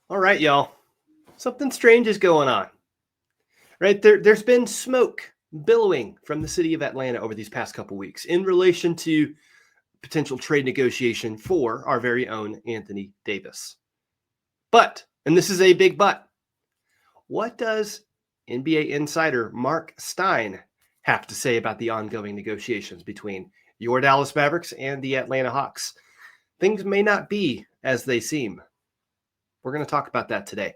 All right, y'all. Something strange is going on. Right there's been smoke billowing from the city of Atlanta over these past couple weeks in relation to potential trade negotiation for our very own Anthony Davis. But, and this is a big but, what does NBA insider Mark Stein have to say about the ongoing negotiations between your Dallas Mavericks and the Atlanta Hawks? Things may not be as they seem. We're going to talk about that today.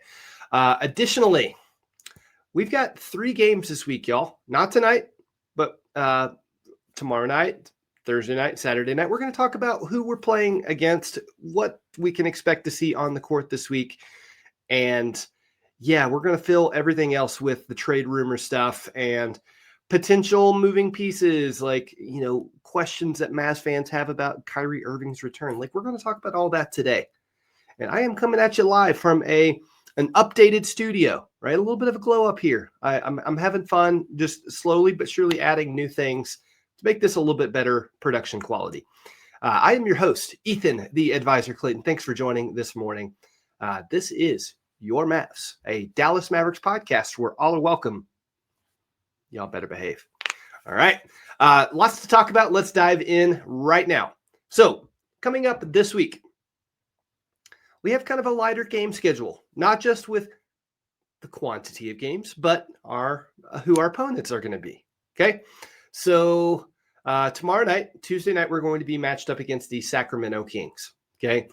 Additionally, we've got 3 games this week, y'all. Not tonight, but tomorrow night, Thursday night, Saturday night. We're going to talk about who we're playing against, what we can expect to see on the court this week. And yeah, we're going to fill everything else with the trade rumor stuff and potential moving pieces, like, questions that Mavs fans have about Kyrie Irving's return. Like, we're going to talk about all that today. And I am coming at you live from an updated studio, right? A little bit of a glow up here. I'm having fun, just slowly but surely adding new things to make this a little bit better production quality. I am your host, Ethan, the Advisor Clayton. Thanks for joining this morning. This is Your Mavs, a Dallas Mavericks podcast where all are welcome. Y'all better behave. All right. Lots to talk about. Let's dive in right now. So coming up this week, we have kind of a lighter game schedule, not just with the quantity of games, but who our opponents are going to be. Okay. So tomorrow night, Tuesday night, we're going to be matched up against the Sacramento Kings. Okay.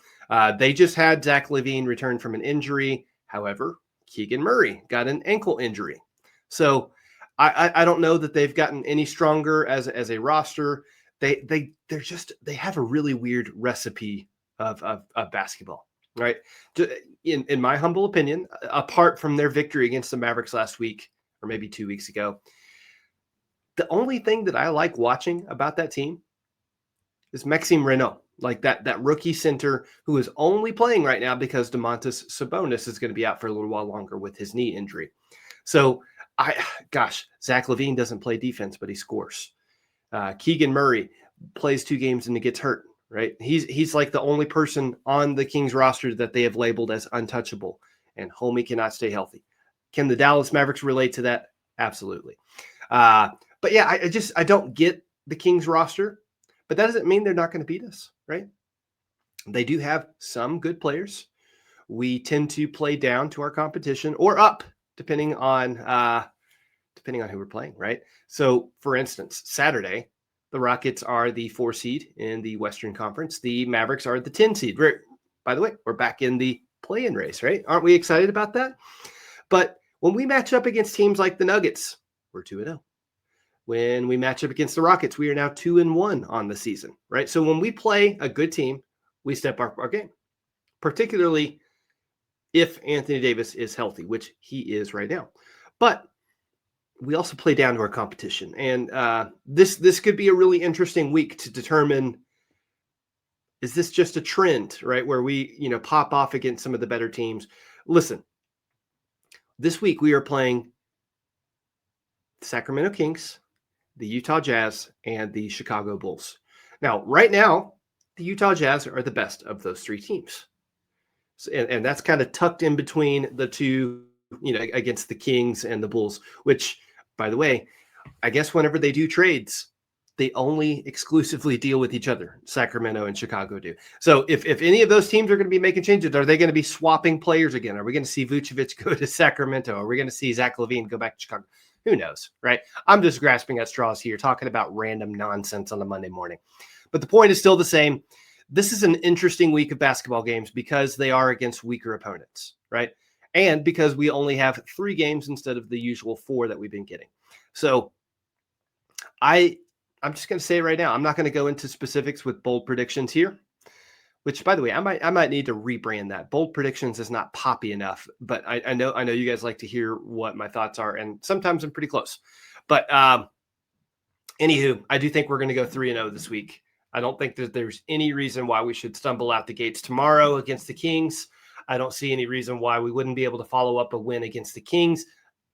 They just had Zach LaVine return from an injury. However, Keegan Murray got an ankle injury. So I don't know that they've gotten any stronger as a roster. They have a really weird recipe of basketball. Right. In my humble opinion, apart from their victory against the Mavericks last week, or maybe 2 weeks ago, the only thing that I like watching about that team is Maxime Renaud, like that rookie center who is only playing right now because Domantas Sabonis is going to be out for a little while longer with his knee injury. So, Zach LaVine doesn't play defense, but he scores. Keegan Murray plays 2 games and he gets hurt. Right. He's like the only person on the Kings roster that they have labeled as untouchable, and homie cannot stay healthy. Can the Dallas Mavericks relate to that? Absolutely. But yeah, I don't get the Kings roster, but that doesn't mean they're not going to beat us. Right. They do have some good players. We tend to play down to our competition or up, depending on who we're playing. Right. So for instance, Saturday, the Rockets are the 4 seed in the Western Conference. The Mavericks are the 10 seed. By the way, we're back in the play-in race, right? Aren't we excited about that? But when we match up against teams like the Nuggets, we're 2-0. When we match up against the Rockets, we are now 2-1 on the season, right? So when we play a good team, we step up our game, particularly if Anthony Davis is healthy, which he is right now. But we also play down to our competition. And this could be a really interesting week to determine, is this just a trend, right? Where we, pop off against some of the better teams. Listen, this week we are playing the Sacramento Kings, the Utah Jazz, and the Chicago Bulls. Now, right now, the Utah Jazz are the best of those 3 teams. And that's kind of tucked in between the 2, against the Kings and the Bulls, which, by the way, I guess whenever they do trades, they only exclusively deal with each other. Sacramento and Chicago do. So if any of those teams are going to be making changes, are they going to be swapping players again? Are we going to see Vucevic go to Sacramento? Are we going to see Zach LaVine go back to Chicago? Who knows, right? I'm just grasping at straws here, talking about random nonsense on a Monday morning. But the point is still the same. This is an interesting week of basketball games because they are against weaker opponents, right? And because we only have 3 games instead of the usual 4 that we've been getting. So I'm just going to say it right now, I'm not going to go into specifics with bold predictions here, which, by the way, I might need to rebrand that. Bold predictions is not poppy enough, but I know you guys like to hear what my thoughts are, and sometimes I'm pretty close. But anywho, I do think we're going to go 3-0 this week. I don't think that there's any reason why we should stumble out the gates tomorrow against the Kings. I don't see any reason why we wouldn't be able to follow up a win against the Kings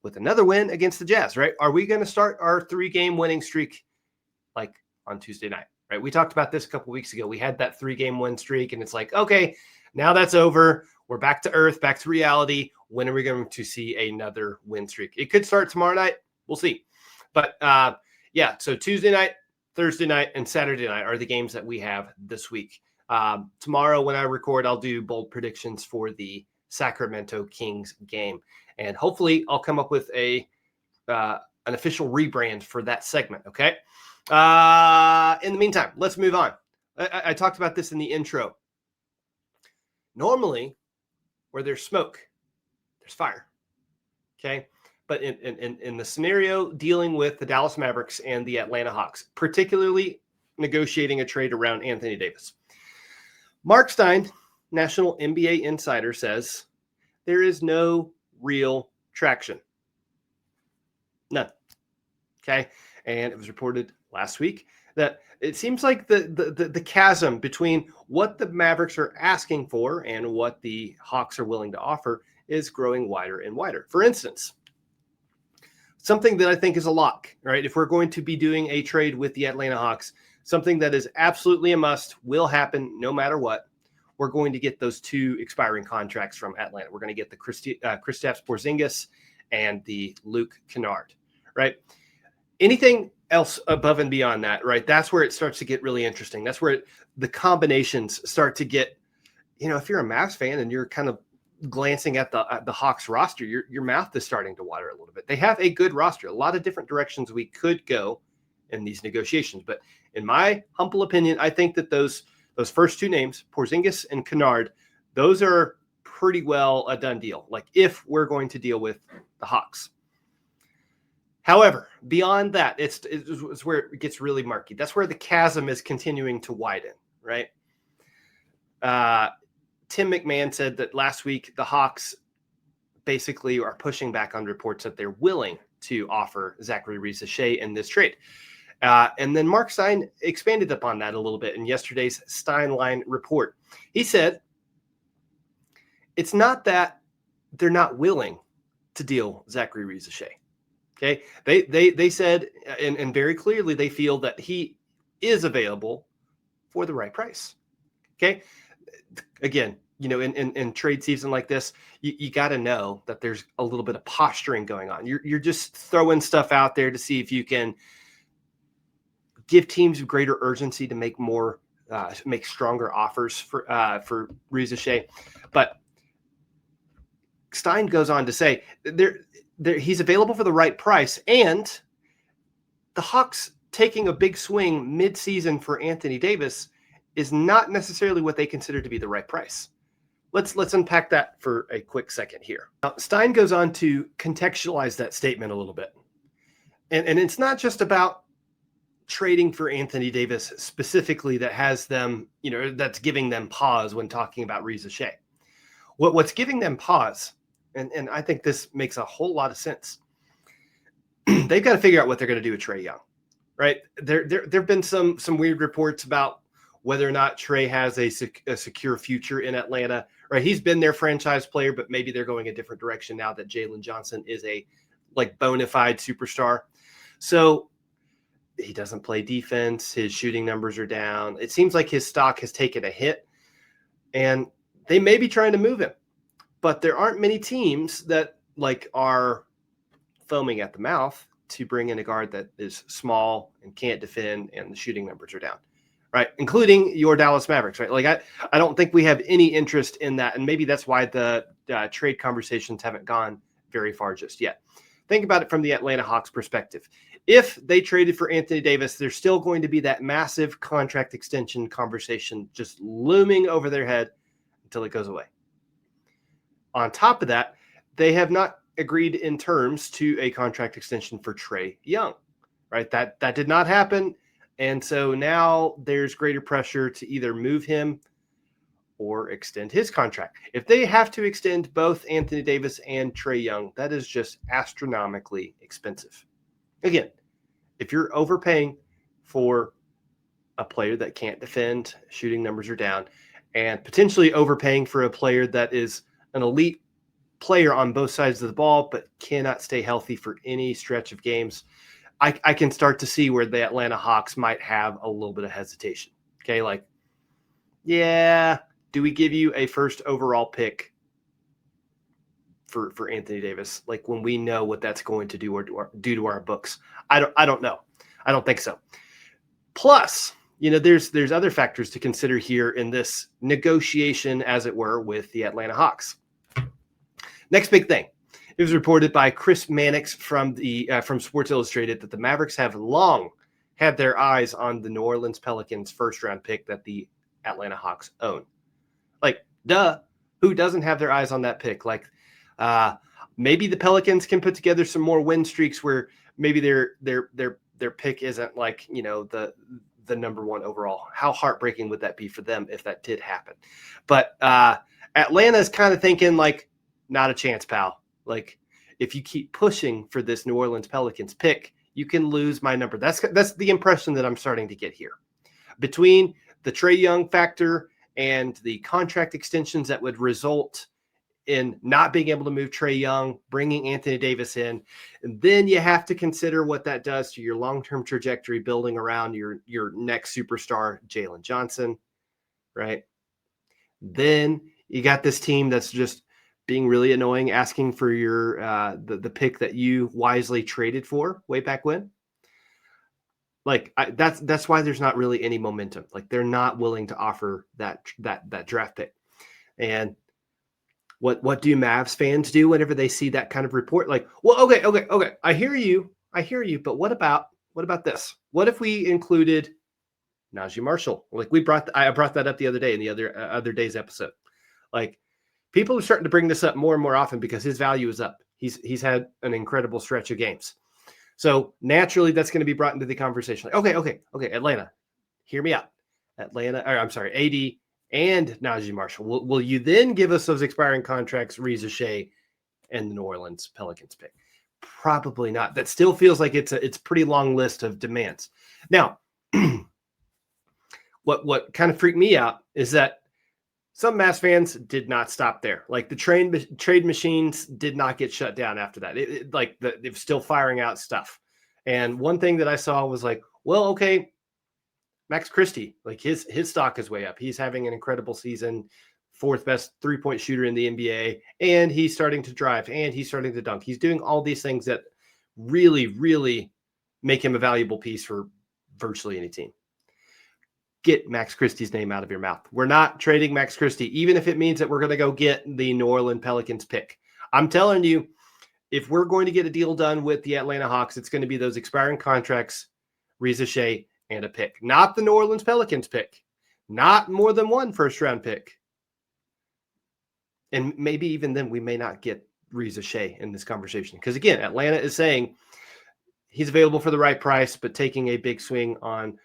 with another win against the Jazz, right? Are we going to start our 3-game winning streak like on Tuesday night, right? We talked about this a couple weeks ago. We had that 3-game win streak, and it's like, okay, now that's over. We're back to earth, back to reality. When are we going to see another win streak? It could start tomorrow night. We'll see. But yeah, so Tuesday night, Thursday night, and Saturday night are the games that we have this week. Tomorrow when I record, I'll do bold predictions for the Sacramento Kings game. And hopefully I'll come up with an official rebrand for that segment, okay? In the meantime, let's move on. I talked about this in the intro. Normally, where there's smoke, there's fire, okay? But in the scenario dealing with the Dallas Mavericks and the Atlanta Hawks, particularly negotiating a trade around Anthony Davis, Mark Stein, national NBA insider, says there is no real traction. None. Okay. And it was reported last week that it seems like the chasm between what the Mavericks are asking for and what the Hawks are willing to offer is growing wider and wider. For instance, something that I think is a lock, right? If we're going to be doing a trade with the Atlanta Hawks, something that is absolutely a must, will happen no matter what. We're going to get those two expiring contracts from Atlanta. We're going to get the Kristaps Porzingis and the Luke Kennard, right? Anything else above and beyond that, right? That's where it starts to get really interesting. That's where the combinations start to get, if you're a Mavs fan and you're kind of glancing at the Hawks roster, your mouth is starting to water a little bit. They have a good roster, a lot of different directions we could go in these negotiations. But in my humble opinion, I think that those first two names, Porzingis and Kennard, those are pretty well a done deal. Like if we're going to deal with the Hawks. However, beyond that, it's where it gets really murky. That's where the chasm is continuing to widen, right? Tim McMahon said that last week the Hawks basically are pushing back on reports that they're willing to offer Zachary Risacher in this trade. And then Mark Stein expanded upon that a little bit in yesterday's Steinline report. He said, it's not that they're not willing to deal Zachary Risacher. Okay. They said, and very clearly, they feel that he is available for the right price. Okay. Again, in trade season like this, you got to know that there's a little bit of posturing going on. You're just throwing stuff out there to see if you can give teams greater urgency to make stronger offers for Risacher. But Stein goes on to say he's available for the right price, and the Hawks taking a big swing mid-season for Anthony Davis is not necessarily what they consider to be the right price. Let's unpack that for a quick second here. Now, Stein goes on to contextualize that statement a little bit. And it's not just about trading for Anthony Davis specifically that has them, that's giving them pause when talking about Risacher. What's giving them pause, and I think this makes a whole lot of sense. They've got to figure out what they're going to do with Trae Young, right? There have been some weird reports about whether or not Trae has a secure future in Atlanta, right? He's been their franchise player, but maybe they're going a different direction now that Jalen Johnson is a bona fide superstar. So he doesn't play defense. His shooting numbers are down. It seems like his stock has taken a hit, and they may be trying to move him, but there aren't many teams that are foaming at the mouth to bring in a guard that is small and can't defend, and the shooting numbers are down, right? Including your Dallas Mavericks, right? I don't think we have any interest in that, and maybe that's why the trade conversations haven't gone very far just yet. Think about it from the Atlanta Hawks perspective. If they traded for Anthony Davis, there's still going to be that massive contract extension conversation just looming over their head until it goes away. On top of that, they have not agreed in terms to a contract extension for Trae Young, right? That did not happen. And so now there's greater pressure to either move him or extend his contract. If they have to extend both Anthony Davis and Trae Young, that is just astronomically expensive. Again, if you're overpaying for a player that can't defend, shooting numbers are down, and potentially overpaying for a player that is an elite player on both sides of the ball, but cannot stay healthy for any stretch of games, I can start to see where the Atlanta Hawks might have a little bit of hesitation. Okay, do we give you a first overall pick for Anthony Davis, like when we know what that's going to do or do to our books. I don't know. I don't think so. Plus, there's other factors to consider here in this negotiation, as it were, with the Atlanta Hawks. Next big thing. It was reported by Chris Mannix from Sports Illustrated that the Mavericks have long had their eyes on the New Orleans Pelicans first-round pick that the Atlanta Hawks own. Like, duh, who doesn't have their eyes on that pick? Like, maybe the Pelicans can put together some more win streaks where maybe their pick isn't like, the number one overall. How heartbreaking would that be for them if that did happen? But Atlanta's kind of thinking like, not a chance, pal. Like, if you keep pushing for this New Orleans Pelicans pick, you can lose my number. That's the impression that I'm starting to get here. Between the Trae Young factor and the contract extensions that would result in not being able to move Trae Young, bringing Anthony Davis in, and then you have to consider what that does to your long-term trajectory building around your next superstar, Jalen Johnson, right? Then you got this team that's just being really annoying, asking for your the pick that you wisely traded for way back when. Like that's why there's not really any momentum. Like they're not willing to offer that draft pick. And what do Mavs fans do whenever they see that kind of report? Like, well, okay. I hear you, but what about this? What if we included Najee Marshall? Like I brought that up the other day in the other day's episode. Like, people are starting to bring this up more and more often because his value is up. He's had an incredible stretch of games. So naturally, that's going to be brought into the conversation. Like, okay, Atlanta, hear me out. AD and Najee Marshall. Will you then give us those expiring contracts, Reza Shea, and the New Orleans Pelicans pick? Probably not. That still feels like it's a pretty long list of demands. Now, what kind of freaked me out is that some Mavs fans did not stop there. Like the trade machines did not get shut down after that. They're still firing out stuff. And one thing that I saw was like, well, okay, Max Christie, like his stock is way up. He's having an incredible season, fourth best 3-point shooter in the NBA, and he's starting to drive and he's starting to dunk. He's doing all these things that really, really make him a valuable piece for virtually any team. Get Max Christie's name out of your mouth. We're not trading Max Christie, even if it means that we're going to go get the New Orleans Pelicans pick. I'm telling you, if we're going to get a deal done with the Atlanta Hawks, it's going to be those expiring contracts, Reza Shea, and a pick. Not the New Orleans Pelicans pick. Not more than one first-round pick. And maybe even then we may not get Reza Shea in this conversation. Because again, Atlanta is saying he's available for the right price, but taking a big swing on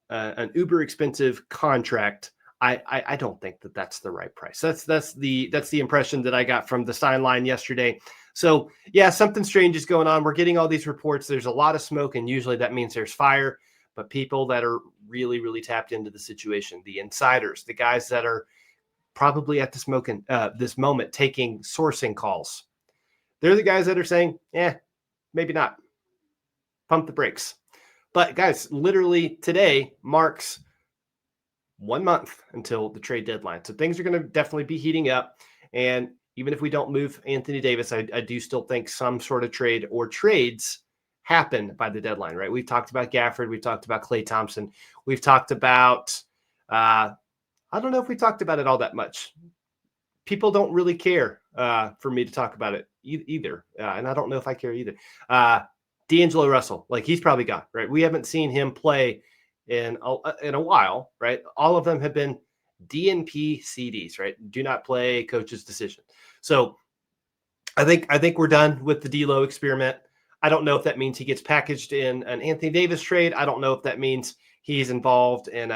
an uber expensive contract. I don't think that that's the right price. That's the impression that I got from the Stein line yesterday. So yeah, something strange is going on. We're getting all these reports. There's a lot of smoke, and usually that means there's fire. But people that are really, really tapped into the situation, the insiders, the guys that are probably at this moment taking sourcing calls, they're the guys that are saying, maybe not. Pump the brakes. But guys, literally today marks 1 month until the trade deadline. So things are going to definitely be heating up. And even if we don't move Anthony Davis, I do still think some sort of trade or trades happen by the deadline, right? We've talked about Gafford. We've talked about Klay Thompson. We've talked about, I don't know if we talked about it all that much. People don't really care for me to talk about it either. And I don't know if I care either. D'Angelo Russell, like he's probably gone, right? We haven't seen him play in a while, right? All of them have been DNP CDs, right? Do not play, coach's decision. So I think we're done with the D'Lo experiment. I don't know if that means he gets packaged in an Anthony Davis trade. I don't know if that means he's involved in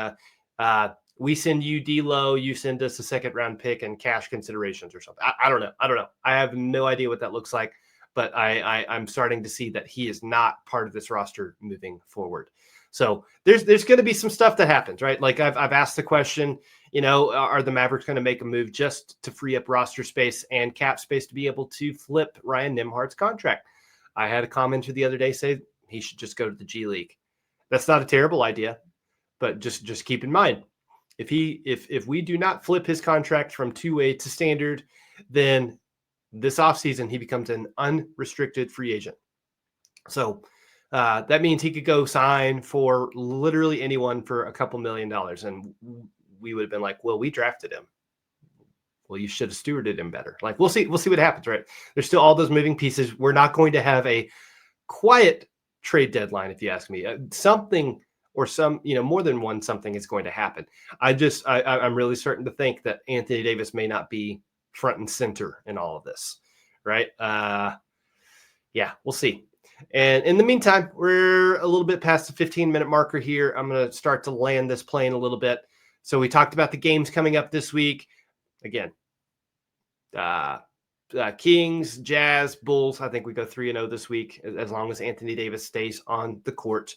we send you D'Lo, you send us a second round pick and cash considerations or something. I don't know. I have no idea what that looks like. But I'm starting to see that he is not part of this roster moving forward. So there's going to be some stuff that happens, right? Like I've asked the question, are the Mavericks going to make a move just to free up roster space and cap space to be able to flip Ryan Nembhard's contract? I had a commenter the other day say he should just go to the G League. That's not a terrible idea, but just keep in mind, if we do not flip his contract from 2A to standard, then this offseason, he becomes an unrestricted free agent. So that means he could go sign for literally anyone for a couple $1 million. And we would have been like, well, we drafted him. Well, you should have stewarded him better. Like, we'll see what happens, right? There's still all those moving pieces. We're not going to have a quiet trade deadline, if you ask me. Something or more than one something is going to happen. I'm really starting to think that Anthony Davis may not be front and center in all of this, right? Yeah, we'll see. And in the meantime, we're a little bit past the 15-minute marker here. I'm going to start to land this plane a little bit. So we talked about the games coming up this week. Again, Kings, Jazz, Bulls. I think we go 3-0 this week as long as Anthony Davis stays on the court.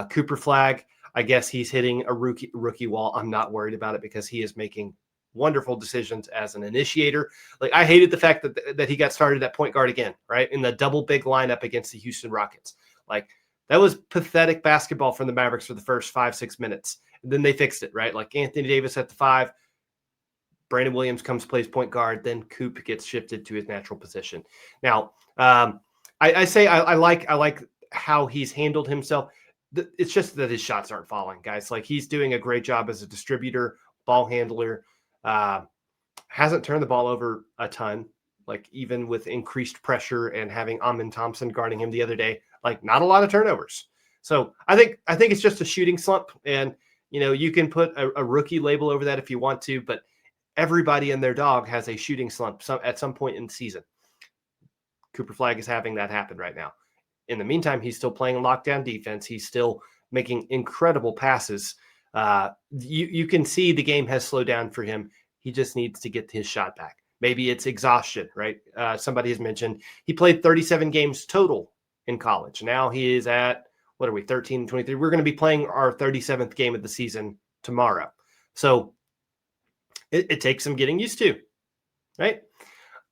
Cooper Flagg, I guess he's hitting a rookie wall. I'm not worried about it because he is making wonderful decisions as an initiator. Like, I hated the fact that he got started at point guard again, right? In the double big lineup against the Houston Rockets. Like, that was pathetic basketball from the Mavericks for the first 5-6 minutes. And then they fixed it, right? Like, Anthony Davis at the 5, Brandon Williams plays point guard, then Coop gets shifted to his natural position. Now, I like how he's handled himself. It's just that his shots aren't falling, guys. Like, he's doing a great job as a distributor, ball handler. Hasn't turned the ball over a ton, like, even with increased pressure and having Amin Thompson guarding him the other day, like, not a lot of turnovers. So I think it's just a shooting slump, and you can put a rookie label over that if you want to, but everybody and their dog has a shooting slump at some point in the season. Cooper Flagg is having that happen right now. In the meantime, he's still playing lockdown defense. He's still making incredible passes. You can see the game has slowed down for him. He just needs to get his shot back. Maybe it's exhaustion, right? Somebody has mentioned he played 37 games total in college. Now he is at, 13, 23. We're going to be playing our 37th game of the season tomorrow. So it takes some getting used to, right?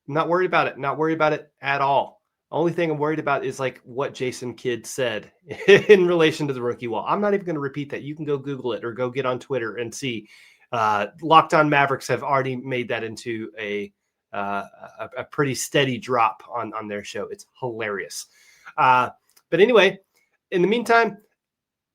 I'm not worried about it. Not worried about it at all. Only thing I'm worried about is like what Jason Kidd said in relation to the rookie wall. I'm not even going to repeat that. You can go Google it or go get on Twitter and see. Locked On Mavericks have already made that into a pretty steady drop on their show. It's hilarious. But anyway, in the meantime,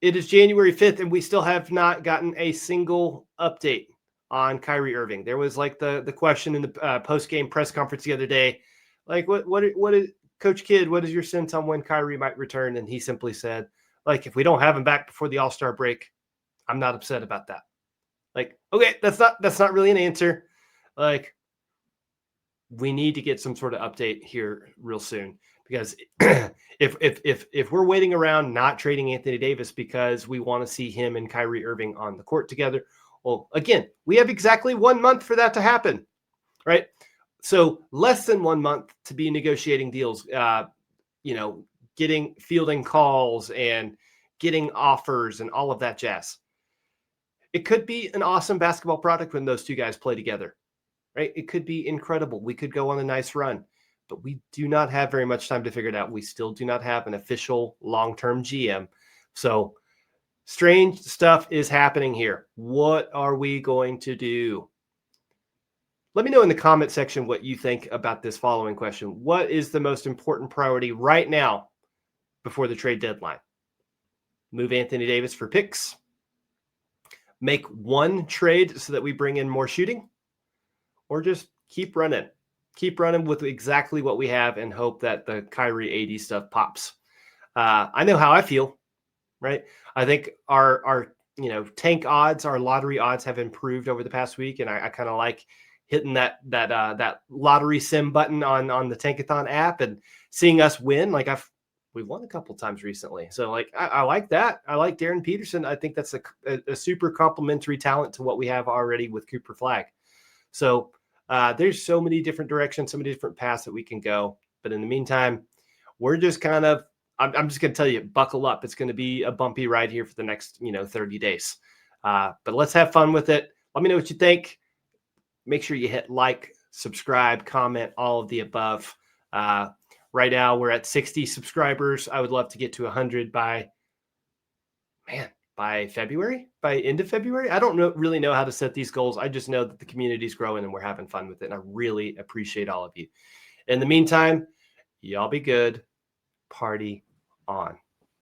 it is January 5th, and we still have not gotten a single update on Kyrie Irving. There was like the question in the post-game press conference the other day, like, what is Coach Kidd, what is your sense on when Kyrie might return? And he simply said, like, if we don't have him back before the All-Star break, I'm not upset about that. Like, okay, that's not really an answer. Like, we need to get some sort of update here real soon, because if we're waiting around not trading Anthony Davis because we want to see him and Kyrie Irving on the court together, well, again, we have exactly 1 month for that to happen, right? So less than 1 month to be negotiating deals, fielding calls and getting offers and all of that jazz. It could be an awesome basketball product when those two guys play together, right? It could be incredible. We could go on a nice run, but we do not have very much time to figure it out. We still do not have an official long-term GM. So strange stuff is happening here. What are we going to do? Let me know in the comment section what you think about this following question. What is the most important priority right now before the trade deadline? Move Anthony Davis for picks? Make one trade so that we bring in more shooting? Or just keep running? Keep running with exactly what we have and hope that the Kyrie AD stuff pops. I know how I feel, right? I think our tank odds, our lottery odds have improved over the past week, and I kind of like hitting that lottery sim button on the Tankathon app and seeing us win. Like, we've won a couple times recently. So like, I like that. I like Darren Peterson. I think that's a super complementary talent to what we have already with Cooper Flagg. So there's so many different directions, so many different paths that we can go. But in the meantime, we're just kind of, I'm just going to tell you, buckle up. It's going to be a bumpy ride here for the next, 30 days. But let's have fun with it. Let me know what you think. Make sure you hit like, subscribe, comment, all of the above. Right now, we're at 60 subscribers. I would love to get to 100 by February, by end of February. I don't really know how to set these goals. I just know that the community is growing and we're having fun with it. And I really appreciate all of you. In the meantime, y'all be good. Party on.